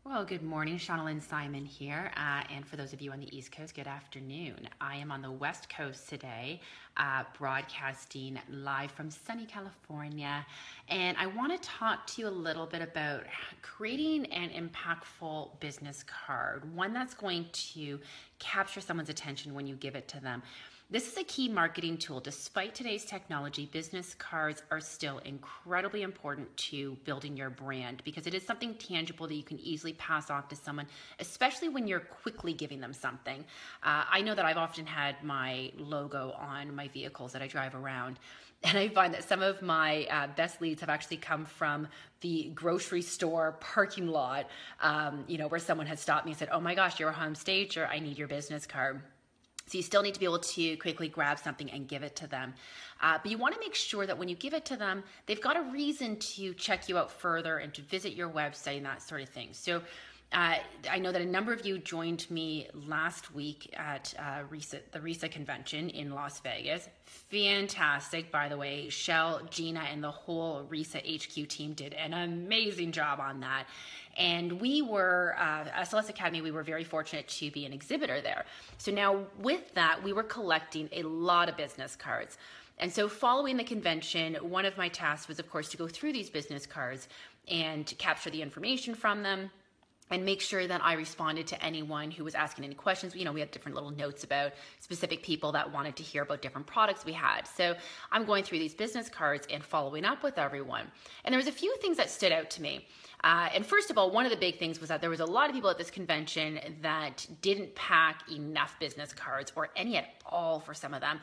Well, good morning. Shauna Lynn Simon here. And for those of you on the East Coast, good afternoon. I am on the West Coast today, broadcasting live from sunny California. And I want to talk to you a little bit about creating an impactful business card, one that's going to capture someone's attention when you give it to them. This is a key marketing tool. Despite today's technology, business cards are still incredibly important to building your brand because it is something tangible that you can easily pass off to someone, especially when you're quickly giving them something. I know that I've often had my logo on my vehicles that I drive around, and I find that some of my best leads have actually come from the grocery store parking lot, where someone has stopped me and said, "Oh my gosh, you're a home stager. I need your business card." So you still need to be able to quickly grab something and give it to them. But you want to make sure that when you give it to them, they've got a reason to check you out further and to visit your website and that sort of thing. So I know that a number of you joined me last week at the RISA convention in Las Vegas. Fantastic, by the way. Shell, Gina, and the whole RISA HQ team did an amazing job on that. And we were, SLS Academy, we were very fortunate to be an exhibitor there. So now with that, we were collecting a lot of business cards. And so following the convention, one of my tasks was, of course, to go through these business cards and to capture the information from them and make sure that I responded to anyone who was asking any questions. We had different little notes about specific people that wanted to hear about different products we had. So I'm going through these business cards and following up with everyone. And there was a few things that stood out to me. And first of all, one of the big things was that there was a lot of people at this convention that didn't pack enough business cards or any at all for some of them.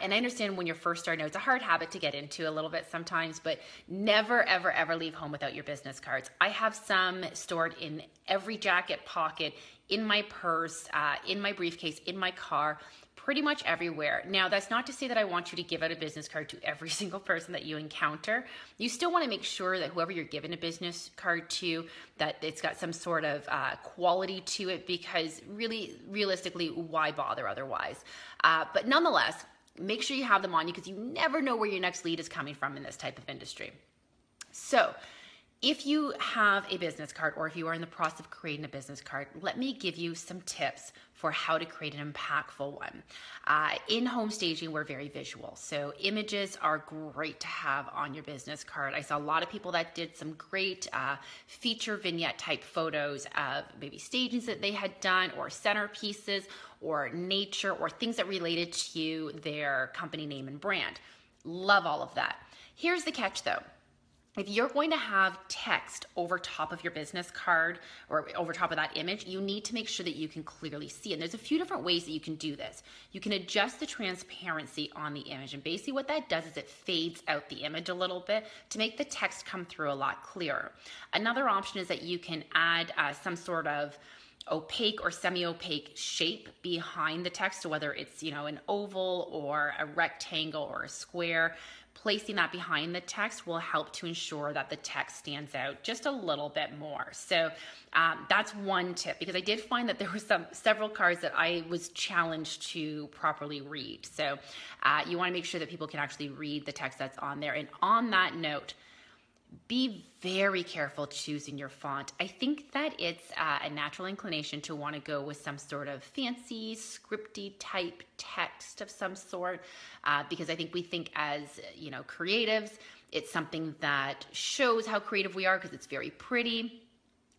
And I understand when you're first starting out, it's a hard habit to get into a little bit sometimes, but never, ever, ever leave home without your business cards. I have some stored in every jacket pocket, in my purse, in my briefcase, in my car, pretty much everywhere. Now, that's not to say that I want you to give out a business card to every single person that you encounter. You still want to make sure that whoever you're giving a business card to, that it's got some sort of quality to it, because really, realistically, why bother otherwise? But nonetheless, make sure you have them on you because you never know where your next lead is coming from in this type of industry. So, if you have a business card or if you are in the process of creating a business card, let me give you some tips for how to create an impactful one. In home staging, we're very visual. So images are great to have on your business card. I saw a lot of people that did some great feature vignette type photos of maybe stagings that they had done or centerpieces or nature or things that related to their company name and brand. Love all of that. Here's the catch though. If you're going to have text over top of your business card or over top of that image, you need to make sure that you can clearly see. And there's a few different ways that you can do this. You can adjust the transparency on the image. And basically what that does is it fades out the image a little bit to make the text come through a lot clearer. Another option is that you can add some sort of opaque or semi-opaque shape behind the text. So whether it's, an oval or a rectangle or a square, placing that behind the text will help to ensure that the text stands out just a little bit more. So that's one tip, because I did find that there were several cards that I was challenged to properly read. So you want to make sure that people can actually read the text that's on there. And on that note, be very careful choosing your font. I think that it's a natural inclination to want to go with some sort of fancy, scripty type text of some sort, because I think we think as, creatives, it's something that shows how creative we are because it's very pretty.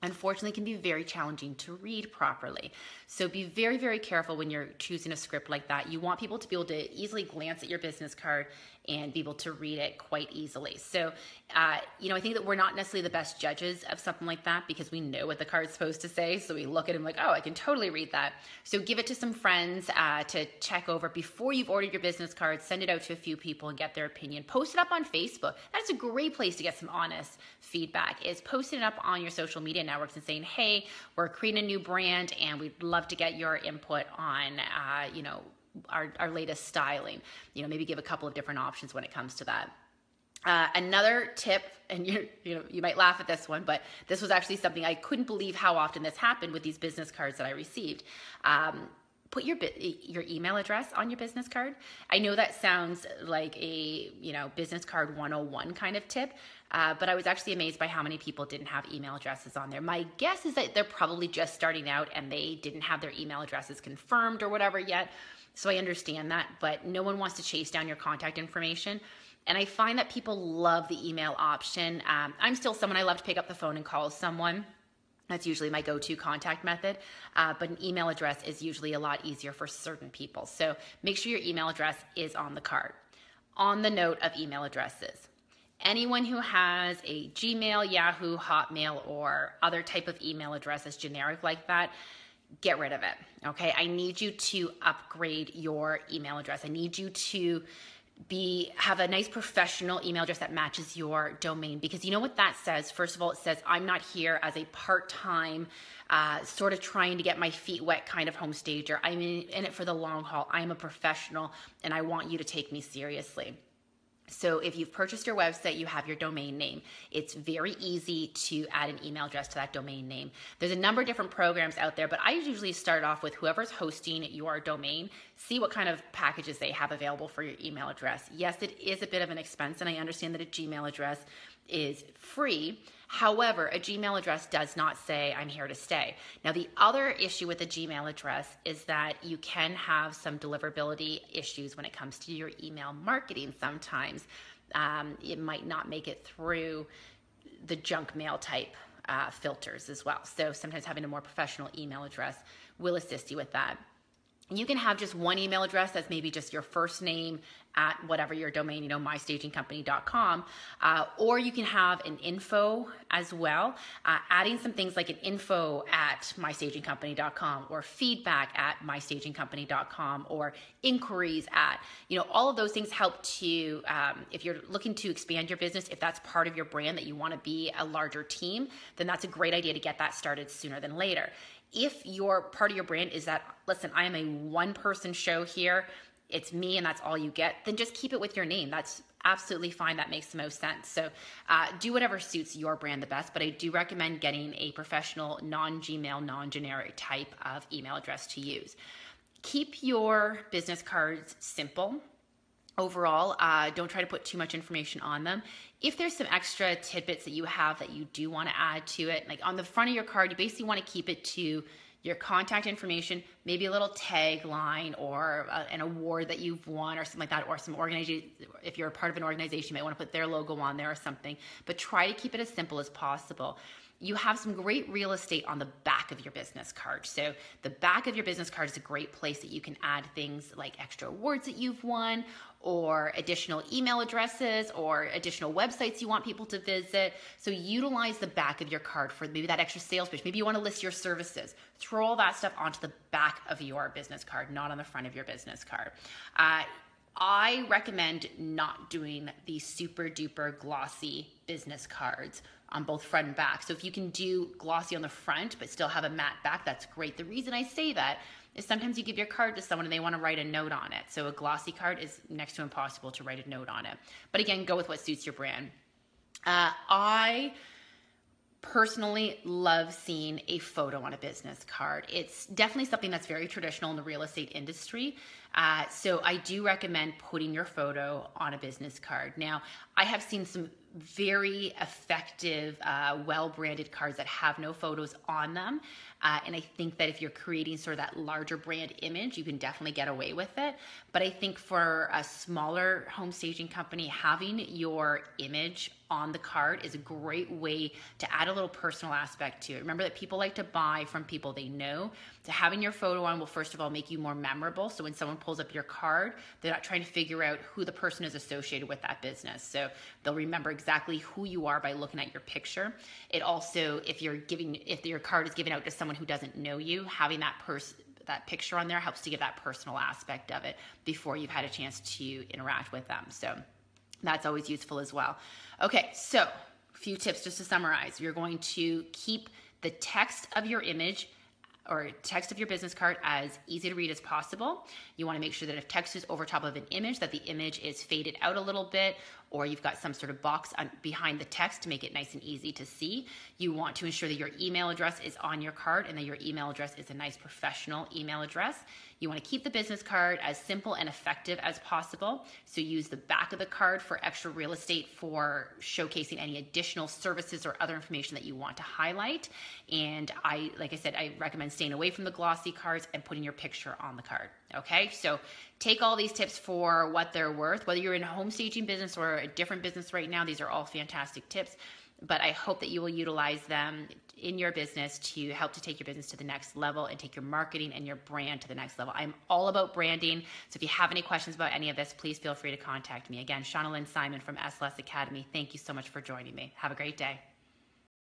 Unfortunately, it can be very challenging to read properly. So be very, very careful when you're choosing a script like that. You want people to be able to easily glance at your business card and be able to read it quite easily. So, I think that we're not necessarily the best judges of something like that because we know what the card's supposed to say. So we look at it and like, oh, I can totally read that. So give it to some friends to check over before you've ordered your business card. Send it out to a few people and get their opinion. Post it up on Facebook. That's a great place to get some honest feedback, is posting it up on your social media networks and saying, hey, we're creating a new brand and we'd love to get your input on, our latest styling. Maybe give a couple of different options when it comes to that. Another tip, and you might laugh at this one, but this was actually something I couldn't believe how often this happened with these business cards that I received. put your email address on your business card. I know that sounds like a business card 101 kind of tip, but I was actually amazed by how many people didn't have email addresses on there. My guess is that they're probably just starting out and they didn't have their email addresses confirmed or whatever yet. So I understand that, but no one wants to chase down your contact information. And I find that people love the email option. I'm still someone, I love to pick up the phone and call someone. That's usually my go-to contact method, but an email address is usually a lot easier for certain people. So make sure your email address is on the card. On the note of email addresses, anyone who has a Gmail, Yahoo, Hotmail, or other type of email address that's generic like that, get rid of it, okay? I need you to upgrade your email address. I need you to have a nice professional email address that matches your domain, because you know what that says? First of all, it says I'm not here as a part-time sort of trying to get my feet wet kind of home stager. I'm in it for the long haul. I'm a professional and I want you to take me seriously. So if you've purchased your website, you have your domain name. It's very easy to add an email address to that domain name. There's a number of different programs out there, but I usually start off with whoever's hosting your domain, see what kind of packages they have available for your email address. Yes, it is a bit of an expense, and I understand that a Gmail address is free. However, a Gmail address does not say I'm here to stay. Now, the other issue with a Gmail address is that you can have some deliverability issues when it comes to your email marketing sometimes. It might not make it through the junk mail type filters as well. So sometimes having a more professional email address will assist you with that. You can have just one email address that's maybe just your first name at whatever your domain, mystagingcompany.com, or you can have an info as well, adding some things like an info at mystagingcompany.com or feedback at mystagingcompany.com or inquiries at, all of those things help to, if you're looking to expand your business, if that's part of your brand that you want to be a larger team, then that's a great idea to get that started sooner than later. If your part of your brand is that, listen, I am a one-person show here, it's me and that's all you get, then just keep it with your name. That's absolutely fine. That makes the most sense. So do whatever suits your brand the best, but I do recommend getting a professional, non-Gmail, non-generic type of email address to use. Keep your business cards simple. Overall, don't try to put too much information on them. If there's some extra tidbits that you have that you do want to add to it, like on the front of your card, you basically want to keep it to your contact information, maybe a little tagline or an award that you've won or something like that, or some organization. If you're a part of an organization, you might want to put their logo on there or something, but try to keep it as simple as possible. You have some great real estate on the back of your business card. So the back of your business card is a great place that you can add things like extra awards that you've won, or additional email addresses, or additional websites you want people to visit. So utilize the back of your card for maybe that extra sales pitch. Maybe you want to list your services. Throw all that stuff onto the back of your business card, not on the front of your business card. I recommend not doing the super duper glossy business cards on both front and back. So if you can do glossy on the front but still have a matte back, that's great. The reason I say that is sometimes you give your card to someone and they want to write a note on it. So a glossy card is next to impossible to write a note on it. But again, go with what suits your brand. I personally love seeing a photo on a business card. It's definitely something that's very traditional in the real estate industry. So I do recommend putting your photo on a business card. Now, I have seen some very effective, well-branded cards that have no photos on them. And I think that if you're creating sort of that larger brand image, you can definitely get away with it. But I think for a smaller home staging company, having your image on the card is a great way to add a little personal aspect to it. Remember that people like to buy from people they know. So having your photo on will first of all make you more memorable. So when someone pulls up your card, they're not trying to figure out who the person is associated with that business. So they'll remember exactly who you are by looking at your picture. It also, if your card is given out to someone who doesn't know you, having that picture on there helps to give that personal aspect of it before you've had a chance to interact with them. So that's always useful as well. Okay, so a few tips just to summarize. You're going to keep the text of your image or text of your business card as easy to read as possible. You want to make sure that if text is over top of an image, that the image is faded out a little bit, or you've got some sort of box behind the text to make it nice and easy to see. You want to ensure that your email address is on your card and that your email address is a nice professional email address. You want to keep the business card as simple and effective as possible. So use the back of the card for extra real estate for showcasing any additional services or other information that you want to highlight. And like I said, I recommend staying away from the glossy cards and putting your picture on the card. Okay, so take all these tips for what they're worth. Whether you're in a home staging business or a different business right now, these are all fantastic tips. But I hope that you will utilize them in your business to help to take your business to the next level and take your marketing and your brand to the next level. I'm all about branding. So if you have any questions about any of this, please feel free to contact me. Again, Shauna Lynn Simon from SLS Academy. Thank you so much for joining me. Have a great day.